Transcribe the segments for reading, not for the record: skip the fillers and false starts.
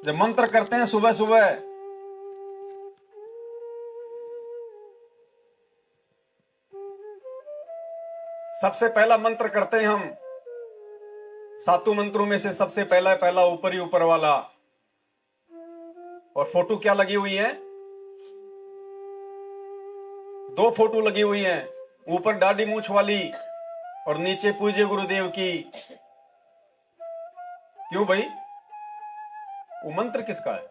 जब मंत्र करते हैं सुबह सुबह, सबसे पहला मंत्र करते हैं हम, सातों मंत्रों में से सबसे पहला ऊपर ही ऊपर वाला। और फोटो क्या लगी हुई है? दो फोटो लगी हुई हैं, ऊपर दाढ़ी मूछ वाली और नीचे पूज्य गुरुदेव की। क्यों भाई? वो मंत्र किसका है?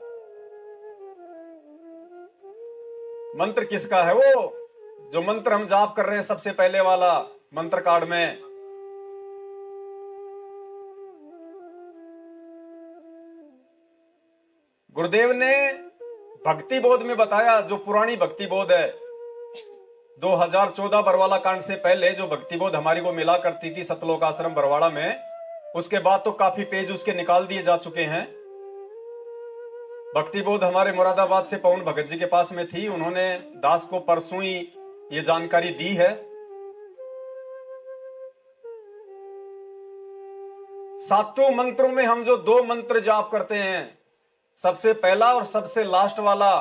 मंत्र किसका है? वो जो मंत्र हम जाप कर रहे हैं सबसे पहले वाला मंत्र कार्ड में, गुरुदेव ने भक्ति बोध में बताया, जो पुरानी भक्ति बोध है 2014 बरवाला कांड से पहले जो भक्ति बोध हमारी को मिला करती थी सतलोक आश्रम बरवाड़ा में, उसके बाद तो काफी पेज उसके निकाल दिए जा चुके हैं। भक्ति बोध हमारे मुरादाबाद से पवन भगत जी के पास में थी, उन्होंने दास को परसों ही ये जानकारी दी है। सातों मंत्रों में हम जो दो मंत्र जाप करते हैं, सबसे पहला और सबसे लास्ट वाला,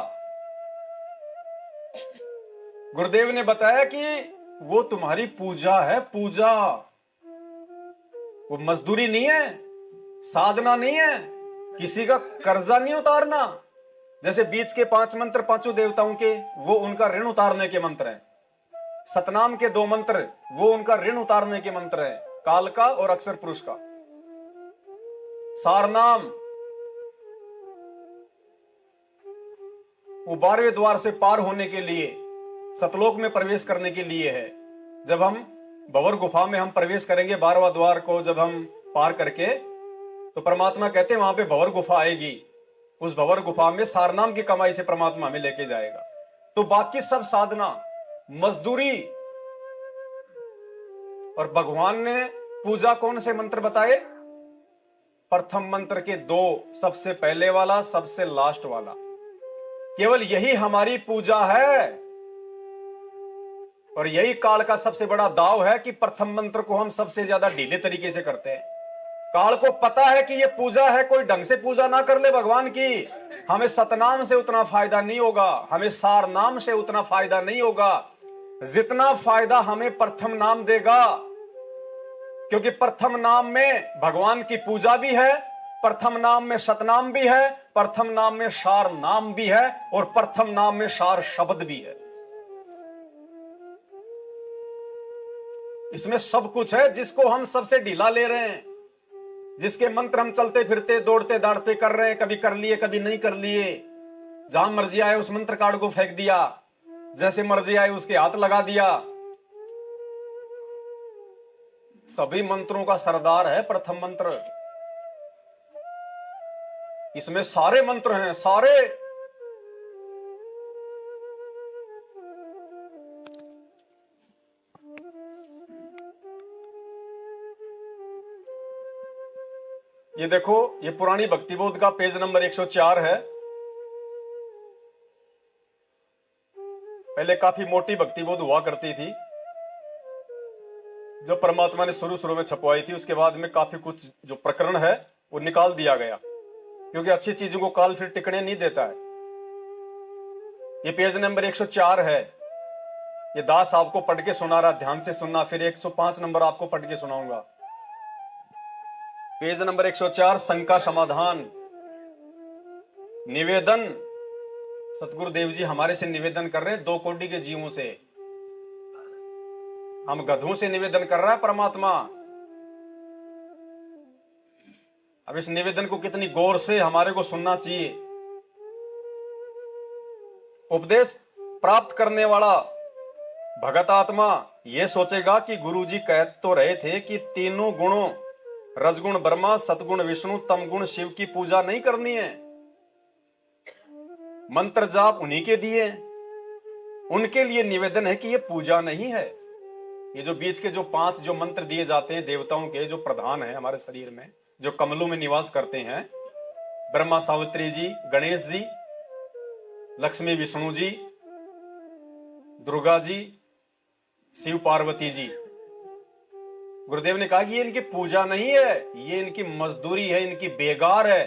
गुरुदेव ने बताया कि वो तुम्हारी पूजा है, पूजा। वो मजदूरी नहीं है, साधना नहीं है, किसी का कर्जा नहीं उतारना। जैसे बीच के 5 मंत्र पांचों देवताओं के, वो उनका ऋण उतारने के मंत्र हैं। सतनाम के 2 मंत्र, वो उनका ऋण उतारने के मंत्र हैं, काल का और अक्षर पुरुष का। सारनाम वो 12वें द्वार से पार होने के लिए, सतलोक में प्रवेश करने के लिए है। जब हम भंवर गुफा में हम प्रवेश करेंगे 12वां द्वार को जब हम पार करके, तो परमात्मा कहते हैं वहां पे भंवर गुफा आएगी। उस भंवर गुफा में सारनाम की कमाई से परमात्मा हमें लेके जाएगा। तो बाकी सब साधना मजदूरी। और भगवान ने पूजा कौन से मंत्र बताए? प्रथम मंत्र के 2, सबसे पहले वाला, सबसे लास्ट वाला। केवल यही हमारी पूजा है। और यही काल का सबसे बड़ा दाव है कि प्रथम मंत्र को हम सबसे ज्यादा ढीले तरीके से करते हैं। काल को पता है कि ये पूजा है, कोई ढंग से पूजा ना कर ले भगवान की, हमें सतनाम से उतना फायदा नहीं होगा, हमें सार नाम से उतना फायदा नहीं होगा जितना फायदा हमें प्रथम नाम देगा। क्योंकि प्रथम नाम में भगवान की पूजा भी है, प्रथम नाम में सतनाम भी है, प्रथम नाम में सार नाम भी है, और प्रथम नाम में सार शब्द भी है। इसमें सब कुछ है जिसको हम सबसे ढीला ले रहे हैं, जिसके मंत्र हम चलते फिरते दौड़ते दाड़ते कर रहे हैं, कभी कर लिए कभी नहीं कर लिए। जहां मर्जी आए उस मंत्र कार्ड को फेंक दिया, जैसे मर्जी आए उसके हाथ लगा दिया। सभी मंत्रों का सरदार है प्रथम मंत्र। इसमें सारे मंत्र हैं, सारे। ये देखो, ये पुरानी भक्ति बोध का पेज नंबर 104 है। पहले काफी मोटी भक्ति बोध हुआ करती थी, जो परमात्मा ने शुरू शुरू में छपवाई थी। उसके बाद में काफी कुछ जो प्रकरण है वो निकाल दिया गया, क्योंकि अच्छी चीजों को काल फिर टिकने नहीं देता है। ये पेज नंबर 104 है। ये दास आपको पढ़ के सुना रहा, ध्यान से सुनना। फिर 105 नंबर आपको पढ़ के सुनाऊंगा। पेज नंबर 104, शंका समाधान। निवेदन, सतगुरुदेव जी हमारे से निवेदन कर रहे हैं, 2 कोटि के जीवों से। हम गधों से निवेदन कर रहा है परमात्मा। अब इस निवेदन को कितनी गौर से हमारे को सुनना चाहिए। उपदेश प्राप्त करने वाला भगत आत्मा यह सोचेगा कि गुरुजी कह तो रहे थे कि तीनों गुणों, रजगुण ब्रह्मा, सतगुण विष्णु, तमगुण शिव की पूजा नहीं करनी है। मंत्र जाप उन्हीं के दिए, उनके लिए निवेदन है कि यह पूजा नहीं है। ये जो बीच के जो 5 जो मंत्र दिए जाते हैं देवताओं के, जो प्रधान है हमारे शरीर में, जो कमलों में निवास करते हैं, ब्रह्मा सावित्री जी, गणेश जी, लक्ष्मी विष्णु जी, दुर्गा जी, शिव पार्वती जी। गुरुदेव ने कहा कि ये इनकी पूजा नहीं है, ये इनकी मजदूरी है, इनकी बेगार है।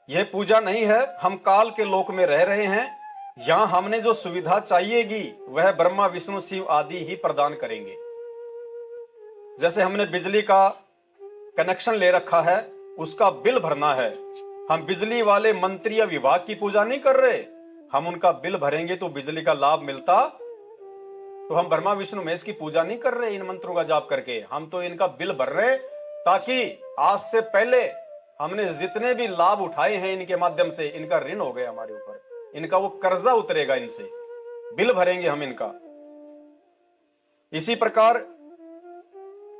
यह पूजा नहीं है, हम काल के लोक में रह रहे हैं। यहां हमने जो सुविधा चाहिएगी वह ब्रह्मा विष्णु शिव आदि ही प्रदान करेंगे। जैसे हमने बिजली का कनेक्शन ले रखा है, उसका बिल भरना है। हम बिजली वाले मंत्री या विभाग की पूजा नहीं कर रहे, हम उनका बिल भरेंगे तो बिजली का लाभ मिलता। तो हम ब्रह्मा विष्णु महेश की पूजा नहीं कर रहे इन मंत्रों का जाप करके, हम तो इनका बिल भर रहे, ताकि आज से पहले हमने जितने भी लाभ उठाए हैं इनके माध्यम से, इनका ऋण हो गया हमारे ऊपर, इनका वो कर्जा उतरेगा, इनसे बिल भरेंगे हम इनका। इसी प्रकार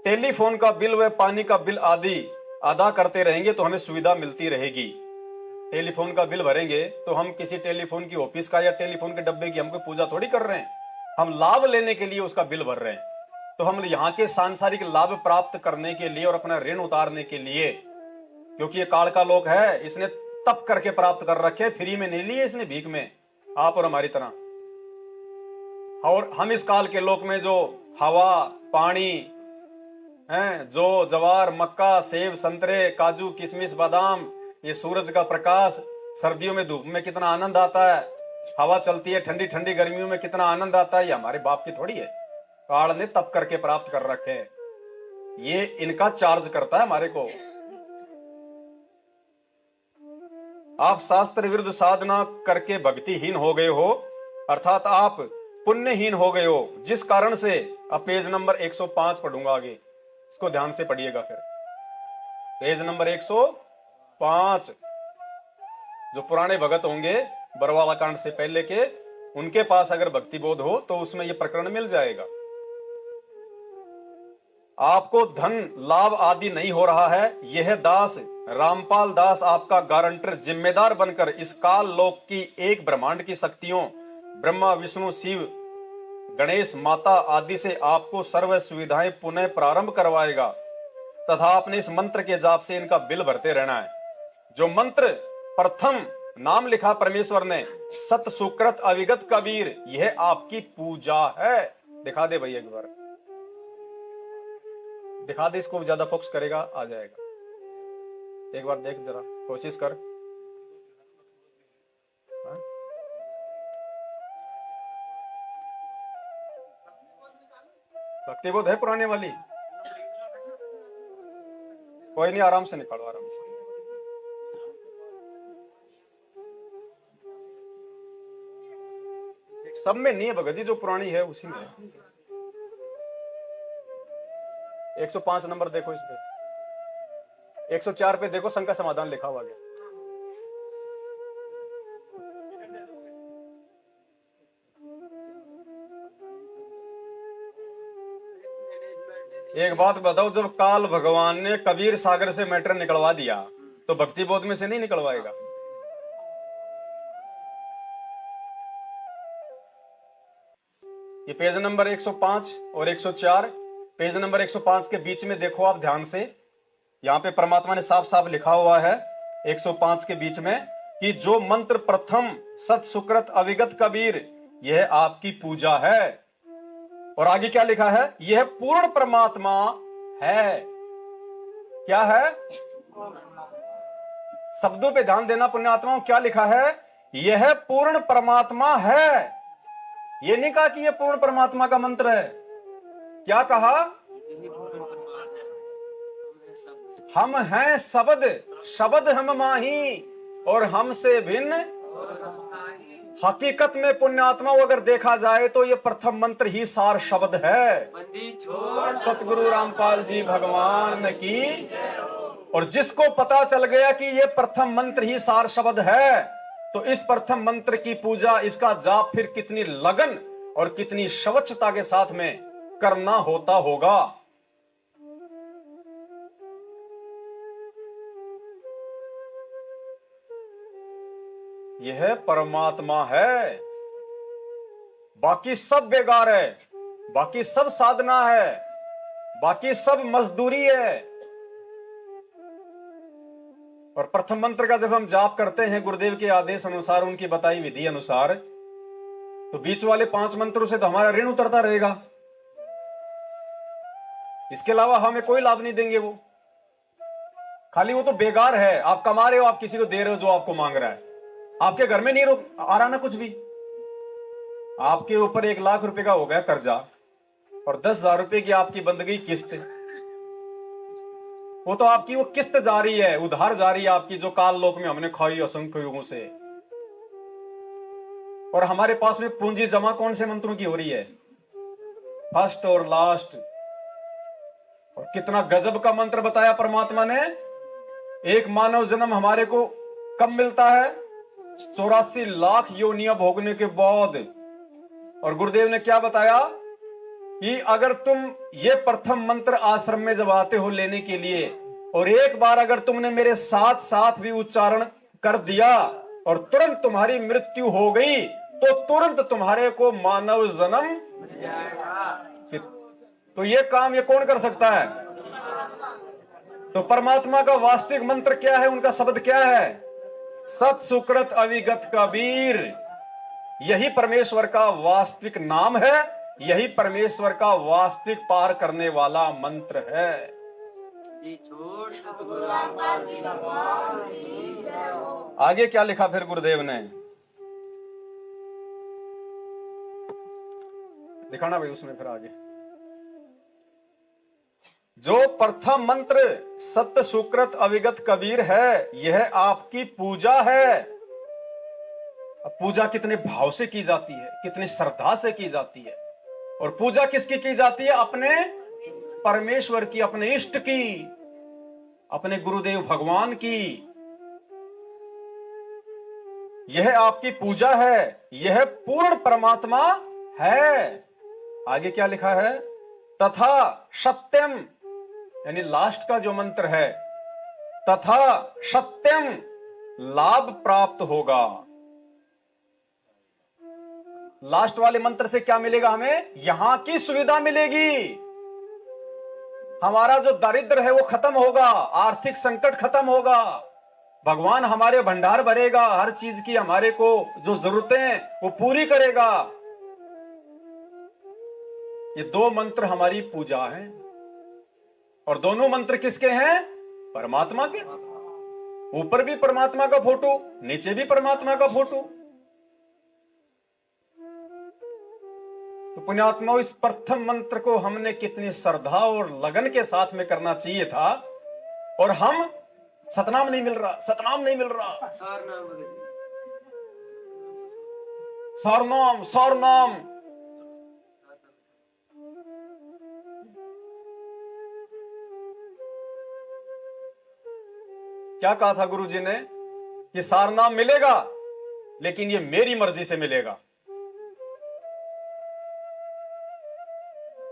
टेलीफोन का बिल व पानी का बिल आदि अदा करते रहेंगे तो हमें सुविधा मिलती रहेगी। टेलीफोन का बिल भरेंगे तो हम किसी टेलीफोन की ऑफिस का या टेलीफोन के डब्बे की हमको पूजा थोड़ी कर रहे हैं, हम लाभ लेने के लिए उसका बिल भर रहे हैं। तो हम यहाँ के सांसारिक लाभ प्राप्त करने के लिए और अपना ऋण उतारने के लिए, क्योंकि ये काल का लोक है, इसने तप करके प्राप्त कर रखे, फ्री में नहीं लिए इसने, भीख में, आप और हमारी तरह। और हम इस काल के लोक में जो हवा पानी हैं, जो जवार मक्का सेब संतरे काजू किशमिश बादाम, ये सूरज का प्रकाश, सर्दियों में धूप में कितना आनंद आता है, हवा चलती है ठंडी ठंडी गर्मियों में कितना आनंद आता है, ये हमारे बाप की थोड़ी है, काल ने तप करके प्राप्त कर रखे हैं, ये इनका चार्ज करता है हमारे को। आप शास्त्र विरुद्ध साधना करके भक्तिहीन हो गए हो, अर्थात आप पुण्यहीन हो गए हो, जिस कारण से, अब पेज नंबर 105 पढ़ूंगा आगे, इसको ध्यान से पढ़िएगा। फिर पेज नंबर 105, जो पुराने भगत होंगे बरवाला कांड से पहले के, उनके पास अगर भक्ति बोध हो तो उसमें यह प्रकरण मिल जाएगा। आपको धन लाभ आदि नहीं हो रहा है, यह दास रामपाल दास आपका गारंटर जिम्मेदार बनकर इस काल लोक की एक ब्रह्मांड की शक्तियों ब्रह्मा विष्णु शिव गणेश माता आदि से आपको सर्व सुविधाएं पुनः प्रारंभ करवाएगा, तथा आपने इस मंत्र के जाप से इनका बिल भरते रहना है। जो मंत्र प्रथम नाम लिखा परमेश्वर ने, सत सुकृत अविगत कबीर, यह आपकी पूजा है। दिखा दे भाई एक बार, दिखा दे, इसको ज्यादा फोकस करेगा आ जाएगा। एक बार देख जरा, कोशिश कर। भक्ति बोध है पुराने वाली, कोई नहीं, आराम से निकालो, आराम से। सब में नहीं है भगत जी, जो पुरानी है उसी में है। 105 नंबर देखो, इस पे 104 पे देखो, शंका समाधान लिखा हुआ गया। एक बात बताओ, जब काल भगवान ने कबीर सागर से मैटर निकलवा दिया तो भक्ति बोध में से नहीं निकलवाएगा? ये पेज नंबर 105 और 104, पेज नंबर 105 के बीच में देखो आप ध्यान से, यहां पे परमात्मा ने साफ साफ लिखा हुआ है 105 के बीच में कि जो मंत्र प्रथम सत सुकृत अविगत कबीर, यह आपकी पूजा है। और आगे क्या लिखा है? यह पूर्ण परमात्मा है। क्या है? शब्दों पे ध्यान देना पुण्यात्माओं, क्या लिखा है? यह पूर्ण परमात्मा है। ये नहीं कहा कि यह पूर्ण परमात्मा का मंत्र है, क्या कहा? हम हैं शब्द, शब्द हम माही और हमसे भिन्न। हकीकत में पुण्यात्मा अगर देखा जाए तो ये प्रथम मंत्र ही सार शब्द है। सतगुरु रामपाल जी भगवान की। और जिसको पता चल गया कि ये प्रथम मंत्र ही सार शब्द है, तो इस प्रथम मंत्र की पूजा, इसका जाप फिर कितनी लगन और कितनी स्वच्छता के साथ में करना होता होगा। यह परमात्मा है, बाकी सब बेकार है, बाकी सब साधना है, बाकी सब मजदूरी है। और प्रथम मंत्र का जब हम जाप करते हैं गुरुदेव के आदेश अनुसार, उनकी बताई विधि अनुसार, तो बीच वाले 5 मंत्रों से तो हमारा ऋण उतरता रहेगा। इसके अलावा हमें कोई लाभ नहीं देंगे वो। खाली वो तो बेकार है, आप कमा रहे हो, आप किसी को दे रहे हो जो आपको मांग रहा है, आपके घर में नहीं आ रहा ना कुछ भी। आपके ऊपर 1 लाख रुपए का हो गया कर्जा और 10,000 रुपए की आपकी बंद गई किस्त, वो तो आपकी वो किस्त जा रही है, उधार जा रही है आपकी, जो काल लोक में हमने खाई असंख्य युगों से। और हमारे पास में पूंजी जमा कौन से मंत्रों की हो रही है? फर्स्ट और लास्ट। और कितना गजब का मंत्र बताया परमात्मा ने। एक मानव जन्म हमारे को कब मिलता है? 84 लाख योनियां भोगने के बाद। और गुरुदेव ने क्या बताया कि अगर तुम ये प्रथम मंत्र आश्रम में जब आते हो लेने के लिए, और एक बार अगर तुमने मेरे साथ साथ भी उच्चारण कर दिया और तुरंत तुम्हारी मृत्यु हो गई, तो तुरंत तुम्हारे को मानव जन्म मिल जाएगा। तो ये काम ये कौन कर सकता है? तो परमात्मा का वास्तविक मंत्र क्या है? उनका शब्द क्या है? सत सुकृत अविगत कबीर। यही परमेश्वर का वास्तविक नाम है, यही परमेश्वर का वास्तविक पार करने वाला मंत्र है। आगे क्या लिखा फिर गुरुदेव ने? दिखाना भाई उसमें फिर आगे। जो प्रथम मंत्र सत्य सुकृत अविगत कबीर है, यह आपकी पूजा है। अब पूजा कितने भाव से की जाती है, कितनी श्रद्धा से की जाती है। और पूजा किसकी की जाती है? अपने परमेश्वर की, अपने इष्ट की, अपने गुरुदेव भगवान की। यह आपकी पूजा है, यह पूर्ण परमात्मा है। आगे क्या लिखा है? तथा सत्यम, यानी लास्ट का जो मंत्र है, तथा सत्यम लाभ प्राप्त होगा। लास्ट वाले मंत्र से क्या मिलेगा हमें? यहां की सुविधा मिलेगी। हमारा जो दारिद्र है वो खत्म होगा, आर्थिक संकट खत्म होगा, भगवान हमारे भंडार भरेगा, हर चीज की हमारे को जो जरूरतें हैं वो पूरी करेगा। ये 2 मंत्र हमारी पूजा है। और दोनों मंत्र किसके हैं? परमात्मा के। ऊपर भी परमात्मा का फोटो, नीचे भी परमात्मा का फोटो। तो पुण्यात्माओं, इस प्रथम मंत्र को हमने कितनी श्रद्धा और लगन के साथ में करना चाहिए था। और हम सतनाम नहीं मिल रहा, सतनाम नहीं मिल रहा, सारनाम सारनाम। क्या कहा था गुरु जी ने कि सारनाम मिलेगा, लेकिन ये मेरी मर्जी से मिलेगा।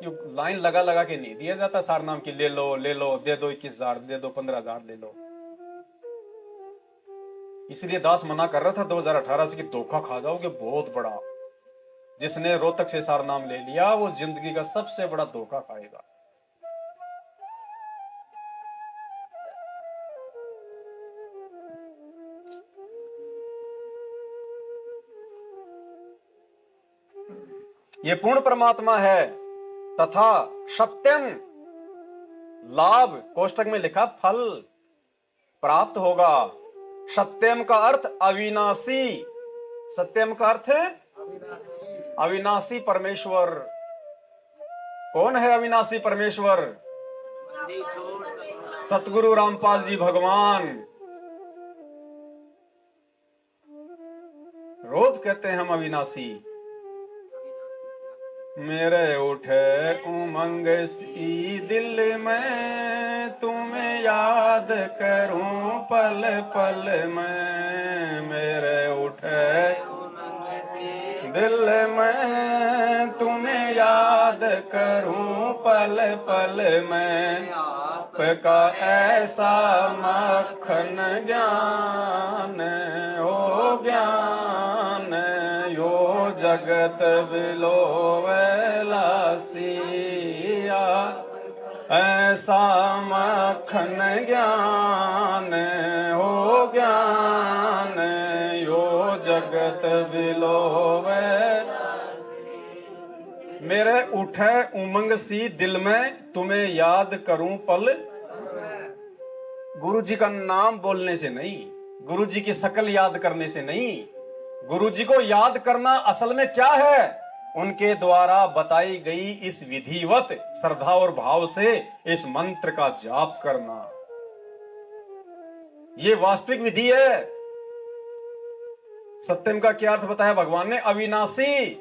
लाइन लगा लगा के नहीं दिया जाता सारनाम की, ले लो ले लो, दे दो 21,000, दे दो 15,000, ले लो। इसलिए दास मना कर रहा था 2018 से कि धोखा खा जाओगे बहुत बड़ा। जिसने रोहतक से सारनाम ले लिया वो जिंदगी का सबसे बड़ा धोखा खाएगा। ये पूर्ण परमात्मा है। तथा सत्यम लाभ, कोष्टक में लिखा फल प्राप्त होगा। सत्यम का अर्थ अविनाशी। सत्यम का अर्थ अविनाशी परमेश्वर। कौन है अविनाशी परमेश्वर? सतगुरु रामपाल जी भगवान। रोज कहते हैं हम अविनाशी। मेरे उठे उमंग सी दिल में, तुम्हें याद करूं पल पल में। मेरे उठे दिल में, तुम्हें याद करूं पल पल में। आपका ऐसा मक्खन ज्ञान हो ज्ञान, यो जगत बिलोवेला सिया। ऐसा मक्खन ज्ञान हो ज्ञान, यो जगत बिलोवे। मेरे उठे उमंग सी दिल में, तुम्हें याद करूं पल। गुरु जी का नाम बोलने से नहीं, गुरु जी की शक्ल याद करने से नहीं। गुरु जी को याद करना असल में क्या है? उनके द्वारा बताई गई इस विधिवत श्रद्धा और भाव से इस मंत्र का जाप करना, ये वास्तविक विधि है। सत्यम का क्या अर्थ बताया भगवान ने? अविनाशी।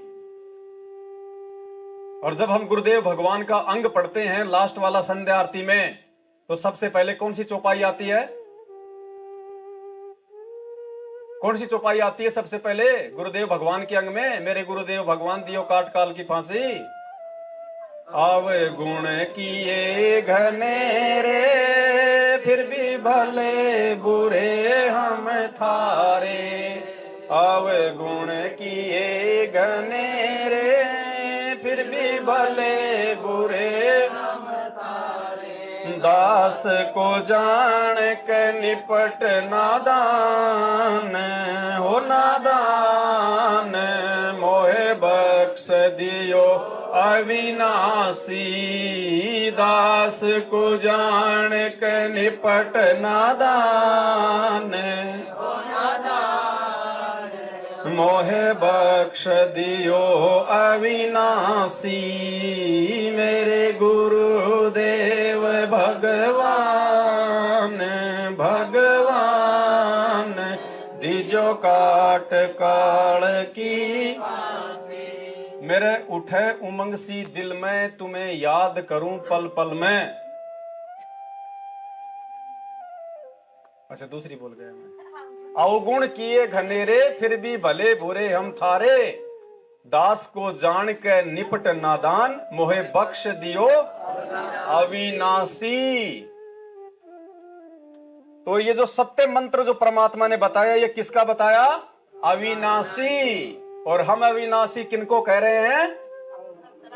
और जब हम गुरुदेव भगवान का अंग पढ़ते हैं लास्ट वाला संध्या आरती में, तो सबसे पहले कौन सी चौपाई आती है? कौन सी चौपाई आती है सबसे पहले गुरुदेव भगवान के अंग में? मेरे गुरुदेव भगवान दियो काट काल की फांसी, अवगुण किए घनेरे फिर भी भले बुरे हम थारे, अवगुण किए घनेरे फिर भी भले बुरे हम थारे, दास को जान के निपट नादान, हो नादान मोहे बख्श दियो अविनाशी, दास को जान के निपट नादान, मोहे बख्श दियो अविनाशी, मेरे गुरुदेव भगवान, भगवान दीजो काट काल की, मेरे उठे उमंग सी दिल में तुम्हें याद करूं पल पल में। अच्छा दूसरी बोल गया मैं। अवगुण किए घनेरे फिर भी भले बुरे हम थारे, दास को जान के निपट नादान, मोहे बख्श दियो अविनाशी। तो ये जो सत्य मंत्र जो परमात्मा ने बताया, ये किसका बताया? अविनाशी। और हम अविनाशी किनको कह रहे हैं?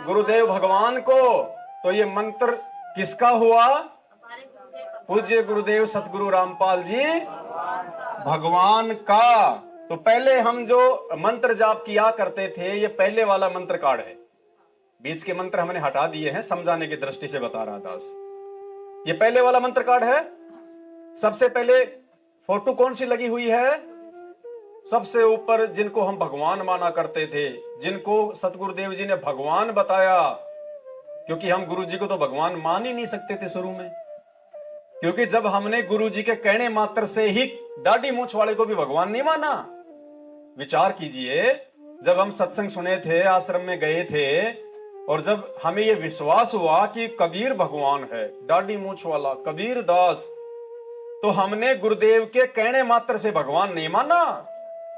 गुरुदेव भगवान को। तो ये मंत्र किसका हुआ? पूज्य गुरुदेव सतगुरु रामपाल जी भगवान का। तो पहले हम जो मंत्र जाप किया करते थे, ये पहले वाला मंत्र कार्ड है। बीच के मंत्र हमने हटा दिए हैं, समझाने की दृष्टि से बता रहा दास। ये पहले वाला मंत्र कार्ड है। सबसे पहले फोटो कौन सी लगी हुई है? सबसे ऊपर जिनको हम भगवान माना करते थे, जिनको सतगुरुदेव जी ने भगवान बताया, क्योंकि हम गुरु जी को तो भगवान मान ही नहीं सकते थे शुरू में, क्योंकि जब हमने गुरु जी के कहने मात्र से ही दाढ़ी मूंछ वाले को भी भगवान नहीं माना। विचार कीजिए, जब हम सत्संग सुने थे, आश्रम में गए थे, और जब हमें यह विश्वास हुआ कि कबीर भगवान है, दाढ़ी मूंछ वाला कबीर दास, तो हमने गुरुदेव के कहने मात्र से भगवान नहीं माना।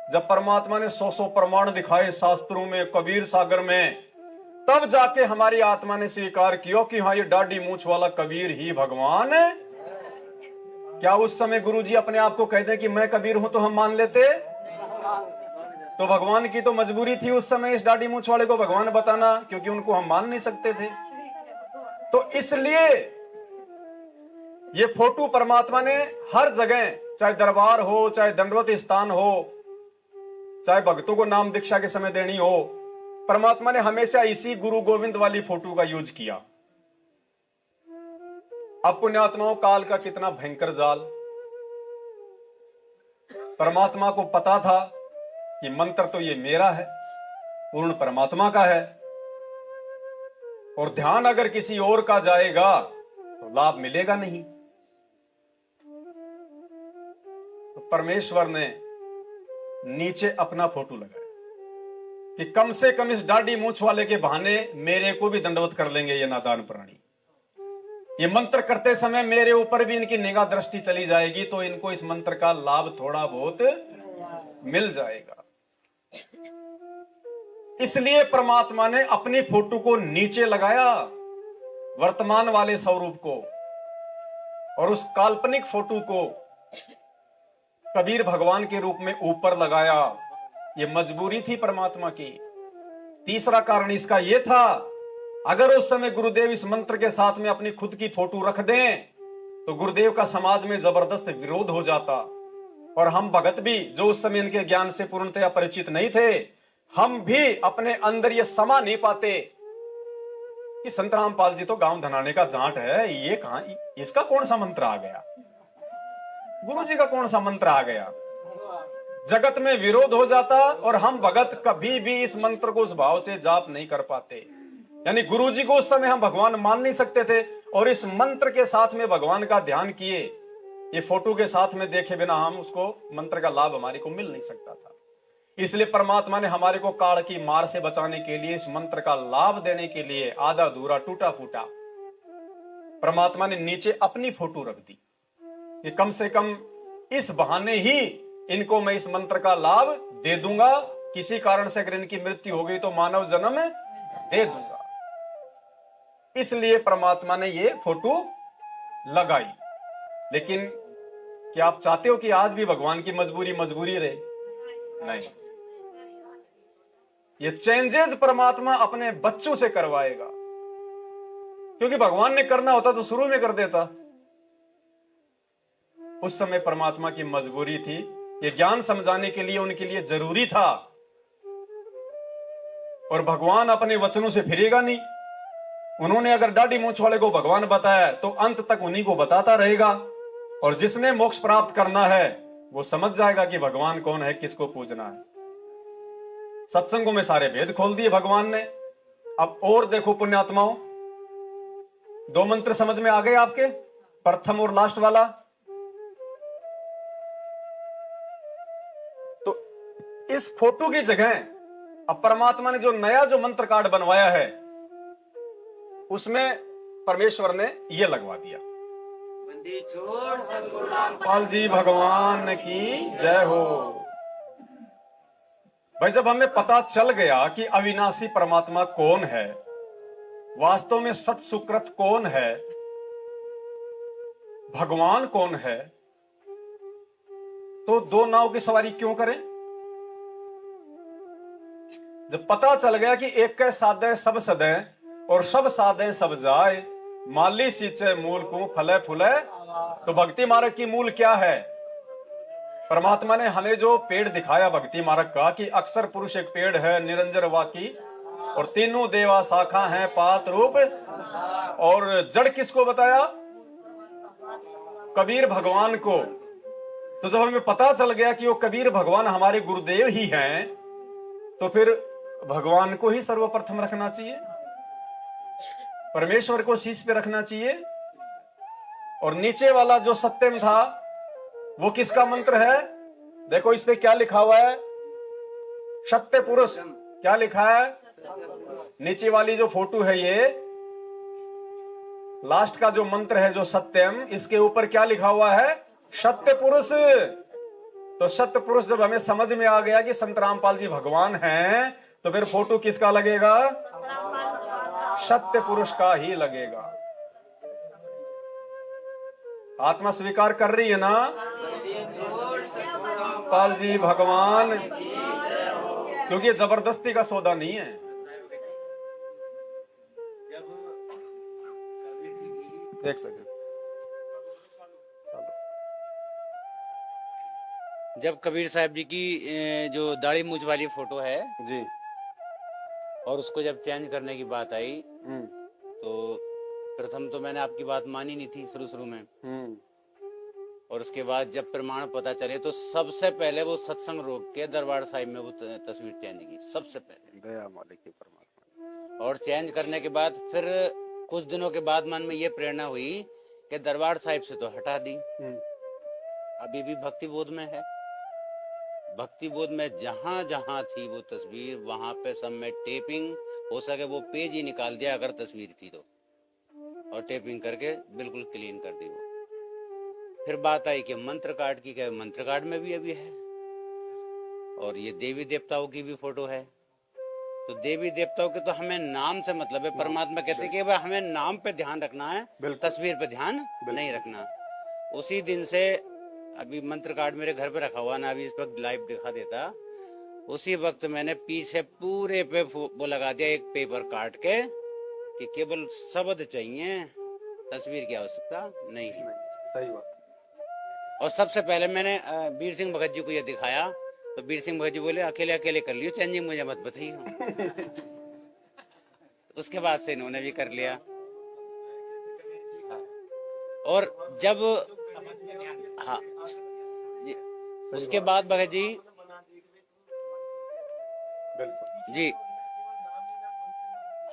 जब परमात्मा ने 100 प्रमाण दिखाए शास्त्रों में, कबीर सागर में, तब जाके हमारी आत्मा ने स्वीकार किया कि हाँ, ये दाढ़ी मूंछ वाला कबीर ही भगवान है। क्या उस समय गुरुजी अपने आप को कहते कि मैं कबीर हूं तो हम मान लेते? तो भगवान की तो मजबूरी थी उस समय इस दाढ़ी मूंछ वाले को भगवान बताना, क्योंकि उनको हम मान नहीं सकते थे। तो इसलिए ये फोटो परमात्मा ने हर जगह, चाहे दरबार हो, चाहे दंडवत स्थान हो, चाहे भक्तों को नाम दीक्षा के समय देनी हो, परमात्मा ने हमेशा इसी गुरु गोविंद वाली फोटो का यूज किया। अब पुण्यात्माओं, काल का कितना भयंकर जाल। परमात्मा को पता था कि मंत्र तो ये मेरा है, पूर्ण परमात्मा का है, और ध्यान अगर किसी और का जाएगा तो लाभ मिलेगा नहीं। तो परमेश्वर ने नीचे अपना फोटो लगाया कि कम से कम इस दाढ़ी मूंछ वाले के बहाने मेरे को भी दंडवत कर लेंगे ये नादान प्राणी। ये मंत्र करते समय मेरे ऊपर भी इनकी निगाह दृष्टि चली जाएगी, तो इनको इस मंत्र का लाभ थोड़ा बहुत मिल जाएगा। इसलिए परमात्मा ने अपनी फोटो को नीचे लगाया, वर्तमान वाले स्वरूप को, और उस काल्पनिक फोटो को कबीर भगवान के रूप में ऊपर लगाया। ये मजबूरी थी परमात्मा की। तीसरा कारण इसका यह था, अगर उस समय गुरुदेव इस मंत्र के साथ में अपनी खुद की फोटो रख दें तो गुरुदेव का समाज में जबरदस्त विरोध हो जाता, और हम भगत भी, जो उस समय इनके ज्ञान से पूर्णतया परिचित नहीं थे, हम भी अपने अंदर ये समा नहीं पाते कि संत रामपाल जी तो गांव धनाने का जाट है, ये कहां, इसका कौन सा मंत्र आ गया। गुरु जी का कौन सा मंत्र आ गया? जगत में विरोध हो जाता और हम भगत कभी भी इस मंत्र को उस भाव से जाप नहीं कर पाते। यानी गुरु जी को उस समय हम भगवान मान नहीं सकते थे, और इस मंत्र के साथ में भगवान का ध्यान किए, ये फोटो के साथ में देखे बिना हम उसको मंत्र का लाभ हमारे को मिल नहीं सकता था। इसलिए परमात्मा ने हमारे को काल की मार से बचाने के लिए, इस मंत्र का लाभ देने के लिए, आधा अधूरा टूटा फूटा परमात्मा ने नीचे अपनी फोटो रख दी कि कम से कम इस बहाने ही इनको मैं इस मंत्र का लाभ दे दूंगा। किसी कारण से अगर इनकी मृत्यु हो गई तो मानव जन्म दे दूंगा। इसलिए परमात्मा ने ये फोटो लगाई। लेकिन क्या आप चाहते हो कि आज भी भगवान की मजबूरी मजबूरी रहे? नहीं, ये चेंजेस परमात्मा अपने बच्चों से करवाएगा, क्योंकि भगवान ने करना होता तो शुरू में कर देता। उस समय परमात्मा की मजबूरी थी, ये ज्ञान समझाने के लिए उनके लिए जरूरी था। और भगवान अपने वचनों से फिरेगा नहीं। उन्होंने अगर दाढ़ी मूंछ वाले को भगवान बताया तो अंत तक उन्हीं को बताता रहेगा, और जिसने मोक्ष प्राप्त करना है वो समझ जाएगा कि भगवान कौन है, किसको पूजना है। सत्संगों में सारे भेद खोल दिए भगवान ने। अब और देखो पुण्यात्माओं, 2 मंत्र समझ में आ गए आपके, प्रथम और लास्ट वाला। तो इस फोटो की जगह अब परमात्मा ने जो नया जो मंत्र कार्ड बनवाया है उसमें परमेश्वर ने ये लगवा दिया। पाल जी भगवान की जय हो। भाई जब हमें पता चल गया कि अविनाशी परमात्मा कौन है, वास्तव में सत सुकृत कौन है, भगवान कौन है, तो 2 नाव की सवारी क्यों करें? जब पता चल गया कि एक के साधे सब सदे और सब साधे सब जाए, माली सींचे मूल को फले फूले, तो भक्ति मार्ग की मूल क्या है? परमात्मा ने हमें जो पेड़ दिखाया भक्ति मार्ग का, कि अक्षर पुरुष एक पेड़ है, निरंजन वाकी, और तीनों देवा शाखा हैं, पात रूप, और जड़ किसको बताया? कबीर भगवान को। तो जब हमें पता चल गया कि वो कबीर भगवान हमारे गुरुदेव ही हैं, तो फिर भगवान को ही सर्वप्रथम रखना चाहिए, परमेश्वर को शीश पे रखना चाहिए। और नीचे वाला जो सत्यम था वो किसका मंत्र है? देखो इस पे क्या लिखा हुआ है, सत्य पुरुष। क्या लिखा है? नीचे वाली जो फोटो है, ये लास्ट का जो मंत्र है जो सत्यम, इसके ऊपर क्या लिखा हुआ है? सत्य पुरुष। तो सत्य पुरुष जब हमें समझ में आ गया कि संत रामपाल जी भगवान हैं, तो फिर फोटो किसका लगेगा? सत्य पुरुष का ही लगेगा। आत्मा स्वीकार कर रही है ना? पाल जी भगवान, क्योंकि ये जबरदस्ती का सौदा नहीं है। एक सेकंड, जब कबीर साहब जी की जो दाढ़ी मूंछ वाली फोटो है जी, और उसको जब चेंज करने की बात आई, तो प्रथम तो मैंने आपकी बात मानी नहीं थी शुरू में, और उसके बाद जब प्रमाण पता चले तो सबसे पहले वो सत्संग रोक के दरबार साहिब में वो तस्वीर चेंज की, सबसे पहले। दया मालिक की परमात्मा। और चेंज करने के बाद फिर कुछ दिनों के बाद मन में ये प्रेरणा हुई कि दरबार साहिब से तो हटा दी, अभी भी भक्ति बोध में है। भक्ति बोध में जहां जहां थी वो तस्वीर, वहां पे सब में टेपिंग, हो सके वो पेज ही निकाल दिया अगर तस्वीर थी तो, और टेपिंग करके बिल्कुल क्लीन कर दी वो। फिर बात आई कि मंत्र कार्ड की, क्या मंत्र कार्ड में भी अभी है, और ये देवी देवताओं की भी फोटो है। तो देवी देवताओं के तो हमें नाम से मतलब है। परमात्मा कहते हैं कि भाई हमें नाम पे ध्यान रखना है, तस्वीर पे ध्यान नहीं रखना। उसी दिन से अभी मंत्र कार्ड मेरे घर पे रखा हुआ ना, अभी इस वक्त लाइव दिखा देता। उसी वक्त मैंने पीछे पूरे पे वो लगा दिया एक पेपर काट के कि केवल शब्द चाहिए, तस्वीर की आवश्यकता नहीं है। सही बात। और सबसे पहले मैंने वीर सिंह भगत जी को यह दिखाया, तो वीर सिंह भगत जी बोले अकेले अकेले कर लियो चेंजिंग, मुझे मत बताइए। उसके बाद से इन्होंने भी कर लिया। और जब हाँ जी। उसके बाद भगत जी, बिल्कुल जी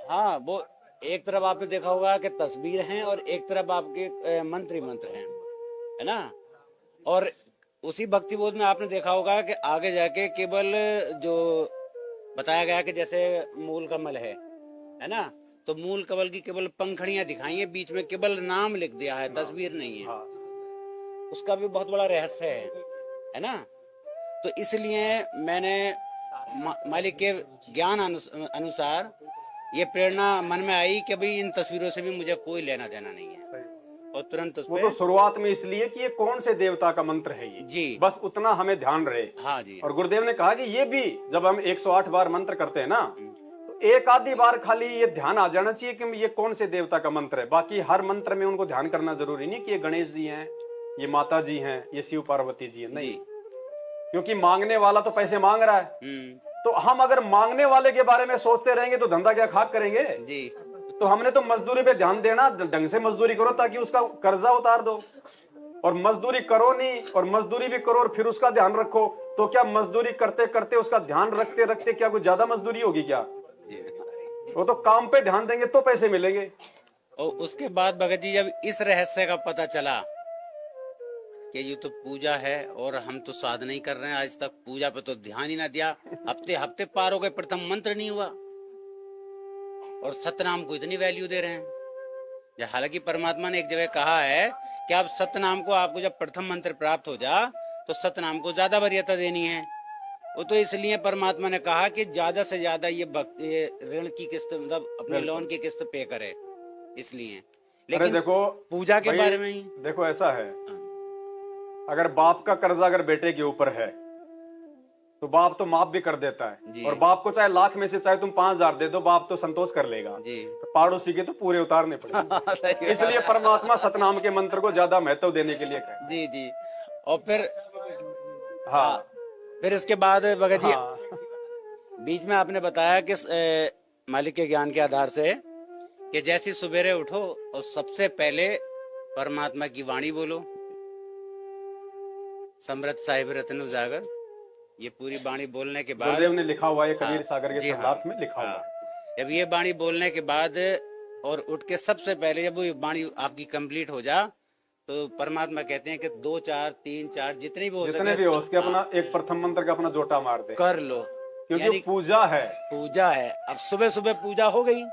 हाँ, वो एक तरफ आपने देखा होगा कि तस्वीर हैं और एक तरफ आपके मंत्र हैं, है ना। और उसी भक्ति बोध में आपने देखा होगा कि आगे जाके केवल जो बताया गया कि जैसे मूल कमल है ना, तो मूल कमल की केवल पंखड़ियां दिखाई है, बीच में केवल नाम लिख दिया है, तस्वीर नहीं है। उसका भी बहुत बड़ा रहस्य है ना। तो इसलिए मैंने मालिक के ज्ञान अनुसार ये प्रेरणा मन में आई कि भाई इन तस्वीरों से भी मुझे कोई लेना देना नहीं है। और तुरंत वो तो शुरुआत में इसलिए कि ये कौन से देवता का मंत्र है ये जी, बस उतना हमें ध्यान रहे। हाँ जी। और गुरुदेव ने कहा कि ये भी जब हम 108 बार मंत्र करते हैं ना, तो एक आधी बार खाली ये ध्यान आ जाना चाहिए कि ये कौन से देवता का मंत्र है। बाकी हर मंत्र में उनको ध्यान करना जरूरी नहीं कि ये गणेश जी हैं, ये माता जी हैं, ये शिव पार्वती जी हैं, नहीं। क्योंकि मांगने वाला तो पैसे मांग रहा है, तो हम अगर मांगने वाले के बारे में सोचते रहेंगे तो धंधा क्या खाक करेंगे जी। तो हमने तो मजदूरी पे ध्यान देना, ढंग से मजदूरी करो ताकि उसका कर्जा उतार दो। और मजदूरी करो नहीं, और मजदूरी भी करो और फिर उसका ध्यान रखो, तो क्या मजदूरी करते करते उसका ध्यान रखते रखते क्या कोई ज्यादा मजदूरी होगी क्या? वो तो काम पे ध्यान देंगे तो पैसे मिलेंगे। और उसके बाद भगत जी जब इस रहस्य का पता चला कि ये तो पूजा है और हम तो साधना ही कर रहे हैं, आज तक पूजा पे तो ध्यान ही ना दिया, हफ्ते हफ्ते पार हो गए, प्रथम मंत्र नहीं हुआ और सतनाम को इतनी वैल्यू दे रहे हैं। हालांकि परमात्मा ने एक जगह कहा है कि आप सतनाम को, आपको जब प्रथम मंत्र प्राप्त हो जा तो सतनाम को ज्यादा वरीयता देनी है। वो तो इसलिए परमात्मा ने कहा कि ज्यादा से ज्यादा ये ऋण की किस्त, मतलब अपने लोन की किस्त पे करे, इसलिए। लेकिन देखो पूजा के बारे में ही देखो, ऐसा है, अगर बाप का कर्जा अगर बेटे के ऊपर है तो बाप तो माफ भी कर देता है, और बाप को चाहे लाख में से चाहे तुम 5,000 दे दो, बाप तो संतोष कर लेगा जी। तो पड़ोसी के तो पूरे उतारने पड़ेंगे। इसलिए परमात्मा सतनाम के मंत्र को ज्यादा महत्व देने के लिए कहते जी जी। और फिर फिर इसके बाद भगत जी बीच में आपने बताया कि मालिक के ज्ञान के आधार से कि जैसे सुबेरे उठो और सबसे पहले परमात्मा की वाणी बोलो, समृत साहिब रत्न उजागर, ये पूरी वाणी बोलने के बाद गुरुदेव ने लिखा हुआ है, कबीर सागर के शब्दार्थ में लिखा हुआ है। जब ये वाणी बोलने के बाद और उठ के सबसे पहले जब वो वाणी आपकी कंप्लीट हो जा तो परमात्मा कहते हैं कि 2 4 3 4 जितने भी हो सके अपना एक प्रथम मंत्र का अपना जोटा मार दे, कर लो, क्योंकि पूजा है। पूजा है। अब सुबह सुबह पूजा हो गई,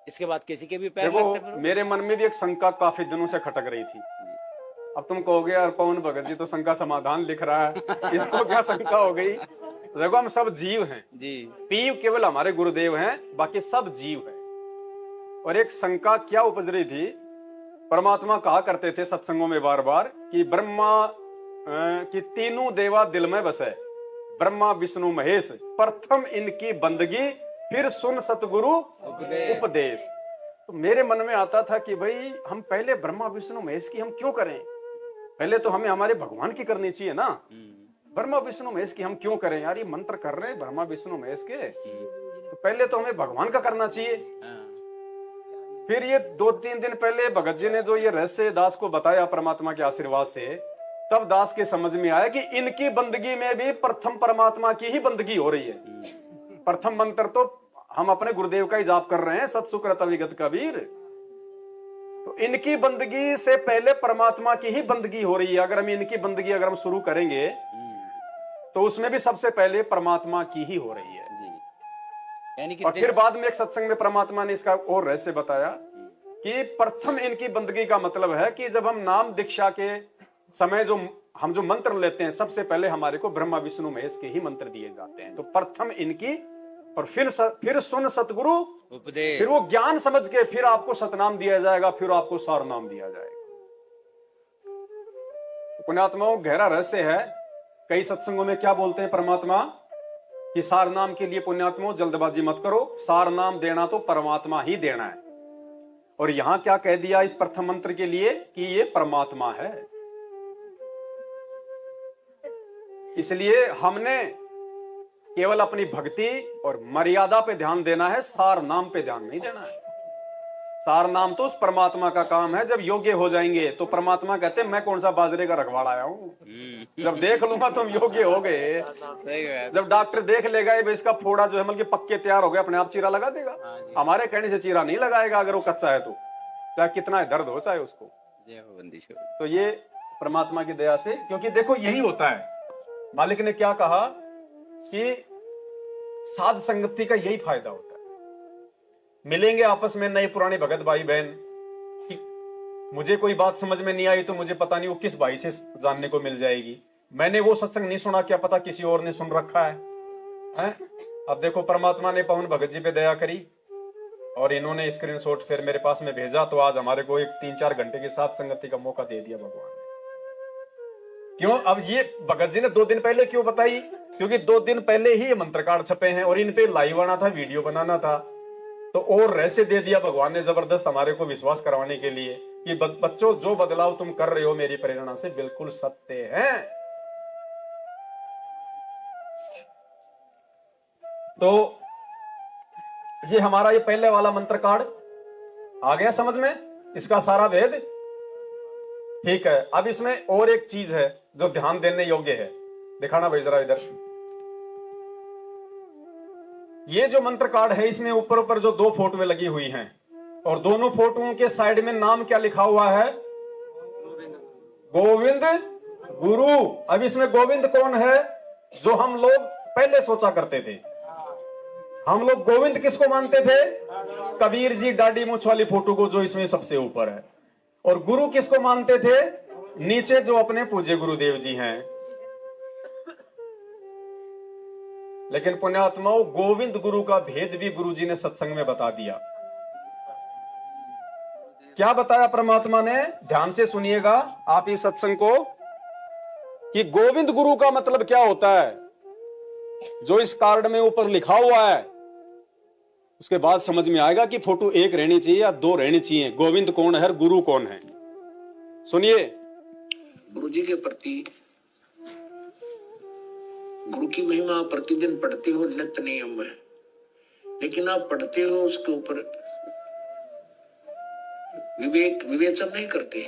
इसके बाद किसी के भी पैर लगते। मेरे मन में भी एक शंका काफी दिनों से खटक रही थी। अब तुम कहोगे यार पवन भगत जी तो शंका समाधान लिख रहा है, इसको क्या शंका हो गई? देखो हम सब जीव हैं जी, पीव केवल हमारे गुरुदेव हैं, बाकी सब जीव हैं। और एक शंका क्या उपज रही थी, परमात्मा कहा करते थे सत्संगों में बार बार कि ब्रह्मा की तीनों देवा दिल में बसे, ब्रह्मा विष्णु महेश, प्रथम इनकी बंदगी फिर सुन सतगुरु उपदेश। तो मेरे मन में आता था कि भाई हम पहले ब्रह्मा विष्णु महेश की हम क्यों करें, पहले तो हमें हमारे भगवान की करनी चाहिए ना। ब्रह्मा विष्णु महेश की हम क्यों करें यार, ये मंत्र कर रहे हैं ब्रह्मा विष्णु महेश के, तो पहले तो हमें भगवान का करना चाहिए। फिर ये 2-3 दिन पहले भगत जी ने जो ये रहस्य दास को बताया परमात्मा के आशीर्वाद से, तब दास के समझ में आया कि इनकी बंदगी में भी प्रथम परमात्मा की ही बंदगी हो रही है। प्रथम मंत्र तो हम अपने गुरुदेव का ही जाप कर रहे हैं, सत्सुकृत विगत कबीर, तो इनकी बंदगी से पहले परमात्मा की ही बंदगी हो रही है। अगर हम इनकी बंदगी अगर हम शुरू करेंगे तो उसमें भी सबसे पहले परमात्मा की ही हो रही है। और फिर बाद में एक सत्संग में परमात्मा ने इसका और रहस्य बताया कि प्रथम इनकी बंदगी का मतलब है कि जब हम नाम दीक्षा के समय हम जो मंत्र लेते हैं, सबसे पहले हमारे को ब्रह्मा विष्णु महेश के ही मंत्र दिए जाते हैं। तो प्रथम इनकी, और फिर सुन सतगुरु उपदेश, फिर वो ज्ञान समझ के फिर आपको सतनाम दिया जाएगा, फिर आपको सार नाम दिया जाएगा। पुण्यात्माओं, गहरा रहस्य है। कई सत्संगों में क्या बोलते हैं परमात्मा कि सार नाम के लिए पुण्यात्माओं जल्दबाजी मत करो, सार नाम देना तो परमात्मा ही देना है। और यहां क्या कह दिया इस प्रथम मंत्र के लिए कि ये परमात्मा है। इसलिए हमने केवल अपनी भक्ति और मर्यादा पे ध्यान देना है, सार नाम पे ध्यान नहीं देना है। सार नाम तो उस परमात्मा का काम है। जब योग्य हो जाएंगे तो परमात्मा कहते हैं मैं कौन सा बाजरे का रखवाड़ा आया हूँ, जब देख लूंगा तुम योग्य हो गए। जब डॉक्टर देख लेगा ये इसका फोड़ा जो है मतलब पक्के तैयार हो गया, अपने आप चीरा लगा देगा। हमारे कहने से चीरा नहीं लगाएगा, अगर वो कच्चा है तो चाहे कितना दर्द हो चाहे उसको। तो ये परमात्मा की दया से, क्योंकि देखो यही होता है, मालिक ने क्या कहा कि साध संगति का यही फायदा होता है। मिलेंगे आपस में नए पुराने भगत भाई बहन, मुझे कोई बात समझ में नहीं आई तो मुझे पता नहीं वो किस भाई से जानने को मिल जाएगी। मैंने वो सत्संग नहीं सुना, क्या पता किसी और ने सुन रखा है? अब देखो परमात्मा ने पवन भगत जी पे दया करी और इन्होंने स्क्रीनशॉट फिर मेरे पास में भेजा, तो आज हमारे को एक 3-4 घंटे की साथ संगति का मौका दे दिया भगवान ने। क्यों? अब ये भगत जी ने 2 दिन पहले क्यों बताई? क्योंकि 2 दिन पहले ही ये मंत्र कार्ड छपे हैं और इन पे लाइव आना था, वीडियो बनाना था, तो और रहस्य दे दिया भगवान ने जबरदस्त हमारे को विश्वास करवाने के लिए कि बच्चों जो बदलाव तुम कर रहे हो मेरी प्रेरणा से बिल्कुल सत्य है। तो ये हमारा ये पहले वाला मंत्र कार्ड आ गया समझ में, इसका सारा भेद। ठीक है, अब इसमें और एक चीज है जो ध्यान देने योग्य है, दिखाना भाई जरा इधर। ये जो मंत्र कार्ड है इसमें ऊपर ऊपर जो 2 फोटोएं लगी हुई हैं और दोनों फोटोओं के साइड में नाम क्या लिखा हुआ है? गोविंद गुरु। अब इसमें गोविंद कौन है? जो हम लोग पहले सोचा करते थे। हम लोग गोविंद किसको मानते थे? कबीर जी दाढ़ी मूंछ वाली फोटो को, जो इसमें सबसे ऊपर है। और गुरु किसको मानते थे? नीचे जो अपने पूज्य गुरुदेव जी हैं। लेकिन पुण्यात्माओं, गोविंद गुरु का भेद भी गुरु जी ने सत्संग में बता दिया। क्या बताया परमात्मा ने? ध्यान से सुनिएगा आप इस सत्संग को, कि गोविंद गुरु का मतलब क्या होता है। जो इस कार्ड में ऊपर लिखा हुआ है उसके बाद समझ में आएगा कि फोटो 1 रहनी चाहिए या 2 रहनी चाहिए। गोविंद कौन है और गुरु कौन है, सुनिए। गुरु जी के प्रति गुरु की महिमा प्रतिदिन पढ़ते हो, नित्य नियम है, लेकिन आप पढ़ते हो उसके ऊपर विवेचन नहीं करते।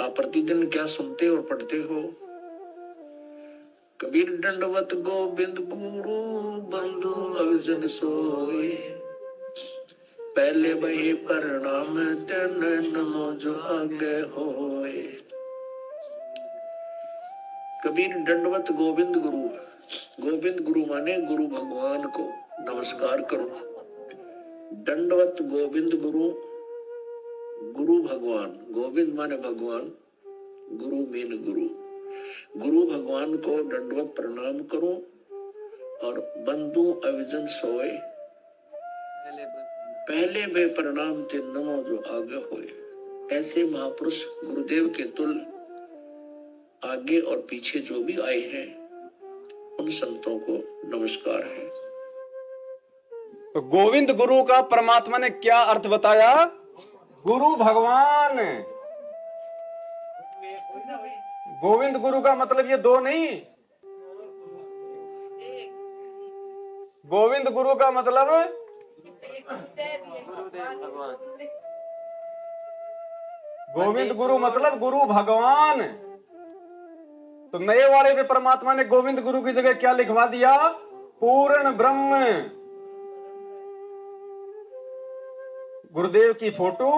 आप प्रतिदिन क्या सुनते और पढ़ते हो? कबीर दंडवत गोविंद गुरु बंधु अविजन सोए, पहले वही प्रणाम तन नमो जो आगे होए। कबीर दंडवत गोविंद गुरु, गोविंद गुरु माने गुरु भगवान को नमस्कार करो। दंडवत गोविंद गुरु, गुरु भगवान, गोविंद माने भगवान, गुरु मीन गुरु। गुरु भगवान को दंडवत प्रणाम करो और बंधु अविजन सोए, पहले वे प्रणाम ते नमो जो आगे होए। ऐसे महापुरुष गुरुदेव के तुल आगे और पीछे जो भी आए हैं उन संतों को नमस्कार है। तो गोविंद गुरु का परमात्मा ने क्या अर्थ बताया? गुरु भगवान। गोविंद गुरु का मतलब ये 2 नहीं, गोविंद गुरु का मतलब गोविंद गुरु मतलब गुरु भगवान। तो नए वाले पे परमात्मा ने गोविंद गुरु की जगह क्या लिखवा दिया? पूर्ण ब्रह्म। गुरुदेव की फोटो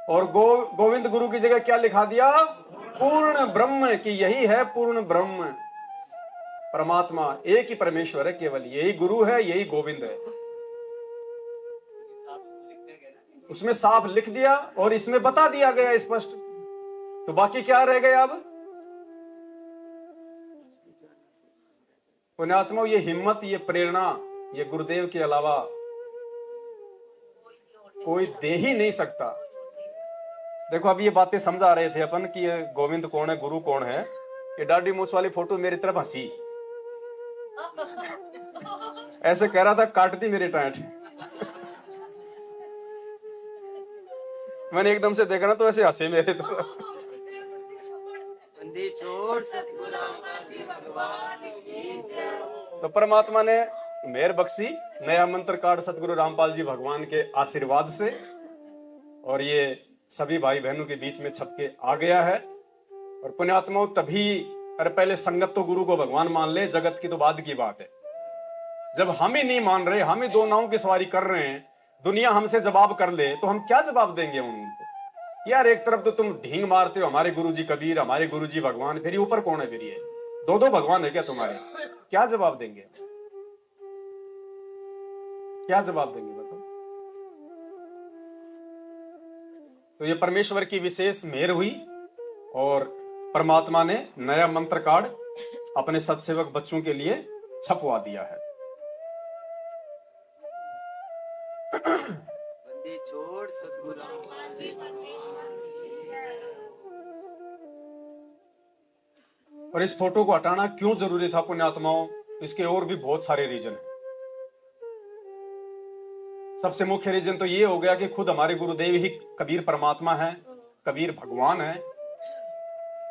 और गोविंद गुरु की जगह क्या लिखा दिया? पूर्ण ब्रह्म, की यही है पूर्ण ब्रह्म। परमात्मा एक ही परमेश्वर है, केवल यही गुरु है, यही गोविंद है। उसमें साफ लिख दिया और इसमें बता दिया गया स्पष्ट। तो बाकी क्या रह गया? अब पुण्यात्मा, ये हिम्मत, ये प्रेरणा, ये गुरुदेव के अलावा कोई दे ही नहीं सकता। देखो अभी ये बातें समझा रहे थे अपन कि ये गोविंद कौन है, गुरु कौन है। ये दाढ़ी मूंछ वाली फोटो मेरी तरफ हंसी, ऐसे कह रहा था काट दी मेरी टांट। मैंने एकदम से देखा ना तो ऐसे हंसे मेरे तरफ। तो परमात्मा ने मेहर बख्शी, नया मंत्र कार्ड सतगुरु रामपाल जी भगवान के आशीर्वाद से, और ये सभी भाई बहनों के बीच में छप के आ गया है। और पुण्यात्माओं तभी, अरे पहले संगत तो गुरु को भगवान मान ले, जगत की तो बाद की बात है। जब हम ही नहीं मान रहे, हम ही दो नावों की सवारी कर रहे हैं, दुनिया हमसे जवाब कर ले तो हम क्या जवाब देंगे उनको? यार एक तरफ तो तुम ढींग मारते हो हमारे गुरुजी कबीर, हमारे गुरुजी भगवान, फिर ये ऊपर कौन है? फिर ये दो दो भगवान है क्या तुम्हारे? क्या जवाब देंगे? क्या जवाब देंगे बताओ? तो ये परमेश्वर की विशेष मेहर हुई और परमात्मा ने नया मंत्र कार्ड अपने सत्सेवक बच्चों के लिए छपवा दिया है। बंदी छोड़ सतगुरु और इस फोटो को हटाना क्यों जरूरी था पुण्यात्माओं? इसके और भी बहुत सारे रीजन हैं। सबसे मुख्य रीजन तो ये हो गया कि खुद हमारे गुरुदेव ही कबीर परमात्मा है, कबीर भगवान है।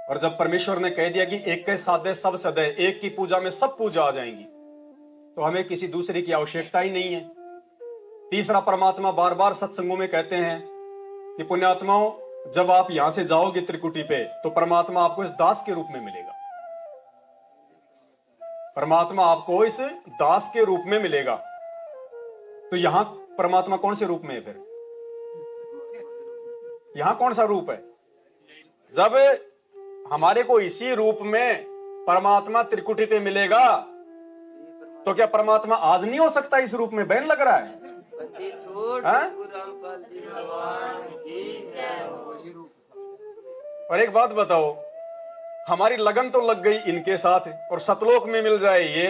और जब परमेश्वर ने कह दिया कि एक के साधे सब सदे, एक की पूजा में सब पूजा आ जाएंगी, तो हमें किसी दूसरे की आवश्यकता ही नहीं है। तीसरा, परमात्मा बार बार सत्संगों में कहते हैं कि पुण्यात्माओं जब आप यहां से जाओगे त्रिकुटी पे, तो परमात्मा आपको इस दास के रूप में मिलेगा। परमात्मा आपको इस दास के रूप में मिलेगा। तो यहां परमात्मा कौन से रूप में है? फिर यहां कौन सा रूप है? जब हमारे को इसी रूप में परमात्मा त्रिकुटी पे मिलेगा, तो क्या परमात्मा आज नहीं हो सकता इस रूप में? बैन लग रहा है? बंदी छोड़ हाँ? सतगुरु रामपाल जी भगवान की जय हो। और एक बात बताओ, हमारी लगन तो लग गई इनके साथ और सतलोक में मिल जाए ये।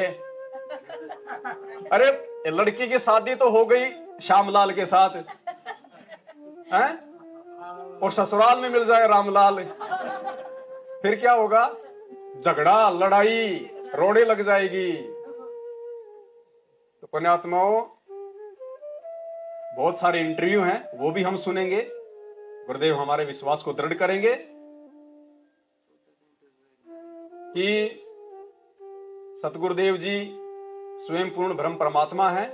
अरे लड़की की शादी तो हो गई श्यामलाल के साथ हैं? और ससुराल में मिल जाए रामलाल, फिर क्या होगा? झगड़ा, लड़ाई, रोड़े लग जाएगी। तो पुण्यात्माओं बहुत सारे इंटरव्यू हैं, वो भी हम सुनेंगे। गुरुदेव हमारे विश्वास को दृढ़ करेंगे कि सतगुरुदेव जी स्वयं पूर्ण ब्रह्म परमात्मा है।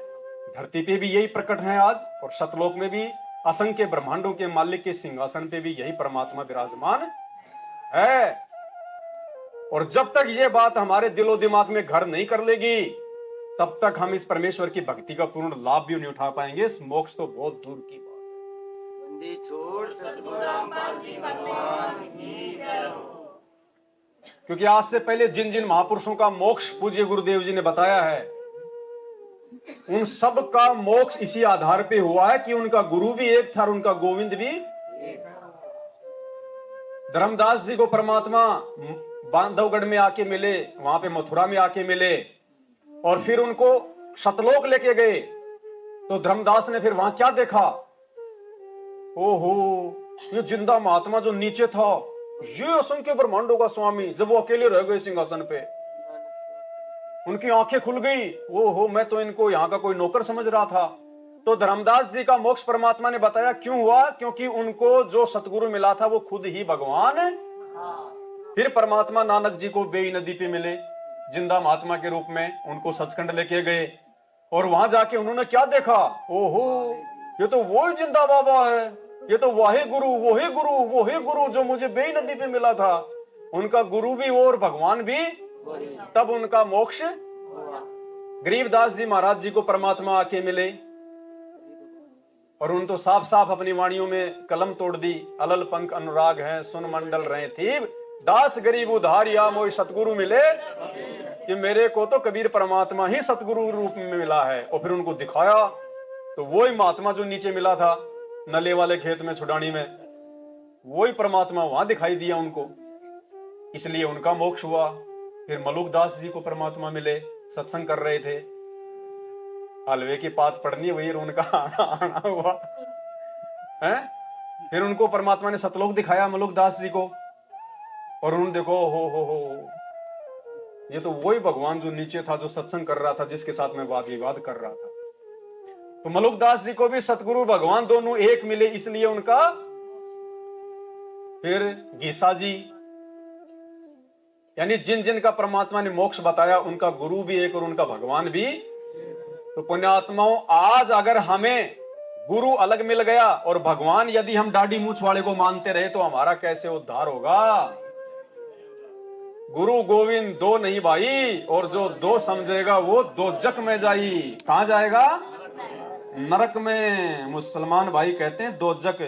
धरती पे भी यही प्रकट है आज, और सतलोक में भी असंख्य ब्रह्मांडों के मालिक के सिंहासन पे भी यही परमात्मा विराजमान है। और जब तक ये बात हमारे दिलो दिमाग में घर नहीं कर लेगी, तब तक हम इस परमेश्वर की भक्ति का पूर्ण लाभ भी नहीं उठा पाएंगे। इस मोक्ष तो बहुत दूर की बात है। बंदी छोड़ सतगुरु रामपाल जी भगवान की जय हो। क्योंकि आज से पहले जिन जिन महापुरुषों का मोक्ष पूज्य गुरुदेव जी ने बताया है, उन सब का मोक्ष इसी आधार पे हुआ है कि उनका गुरु भी एक था और उनका गोविंद भी। धर्मदास जी को परमात्मा बांधवगढ़ में आके मिले, वहां पे मथुरा में आके मिले, और फिर उनको सतलोक लेके गए। तो धर्मदास ने फिर वहां क्या देखा? ओहो, ये जिंदा महात्मा जो नीचे था, ये असंख्य ब्रह्मांडों का स्वामी, जब वो अकेले रह गए सिंहासन पे, उनकी आंखें खुल गई। ओहो, मैं तो इनको यहाँ का कोई नौकर समझ रहा था। तो धर्मदास जी का मोक्ष परमात्मा ने बताया क्यों हुआ? क्योंकि उनको जो सतगुरु मिला था वो खुद ही भगवान है। फिर परमात्मा नानक जी को बेई नदी पे मिले जिंदा महात्मा के रूप में, उनको सचखंड लेके गए, और वहां जाके उन्होंने क्या देखा? ओहो, ये तो वो जिंदा बाबा है, ये तो वही गुरु जो मुझे बेई नदी पे मिला था। उनका गुरु भी वो और भगवान भी। तब उनका मोक्ष। गरीबदास जी महाराज जी को परमात्मा आके मिले, और उन तो साफ साफ अपनी वाणियों में कलम तोड़ दी। अलल पंख अनुराग है, सुन मंडल रहे थी, दास गरीब उधारिया मोई सतगुरु मिले। कि मेरे को तो कबीर परमात्मा ही सतगुरु रूप में मिला है। और फिर उनको दिखाया, तो वही महात्मा जो नीचे मिला था नले वाले खेत में छुडानी में, वही परमात्मा वहां दिखाई दिया उनको, इसलिए उनका मोक्ष हुआ। फिर मलुकदास जी को परमात्मा मिले, सत्संग कर रहे थे, हलवे की पात पड़नी हुई, उनका आना हुआ है। फिर उनको परमात्मा ने सतलोक दिखाया मलुकदास जी को, और उन्होंने देखो हो ये तो वही भगवान जो नीचे था, जो सत्संग कर रहा था, जिसके साथ मैं वाद विवाद कर रहा था। तो मलुकदास जी को भी सतगुरु भगवान दोनों एक मिले, इसलिए उनका। फिर गीसा जी, यानी जिन जिन का परमात्मा ने मोक्ष बताया, उनका गुरु भी एक और उनका भगवान भी। तो पुण्यात्माओं, आज अगर हमें गुरु अलग मिल गया और भगवान यदि हम दाढ़ी मूछ वाले को मानते रहे तो हमारा कैसे उद्धार होगा। गुरु गोविंद दो नहीं भाई, और जो दो समझेगा वो दोजक में जाई। कहां जाएगा? नरक में। मुसलमान भाई कहते हैं दोजक।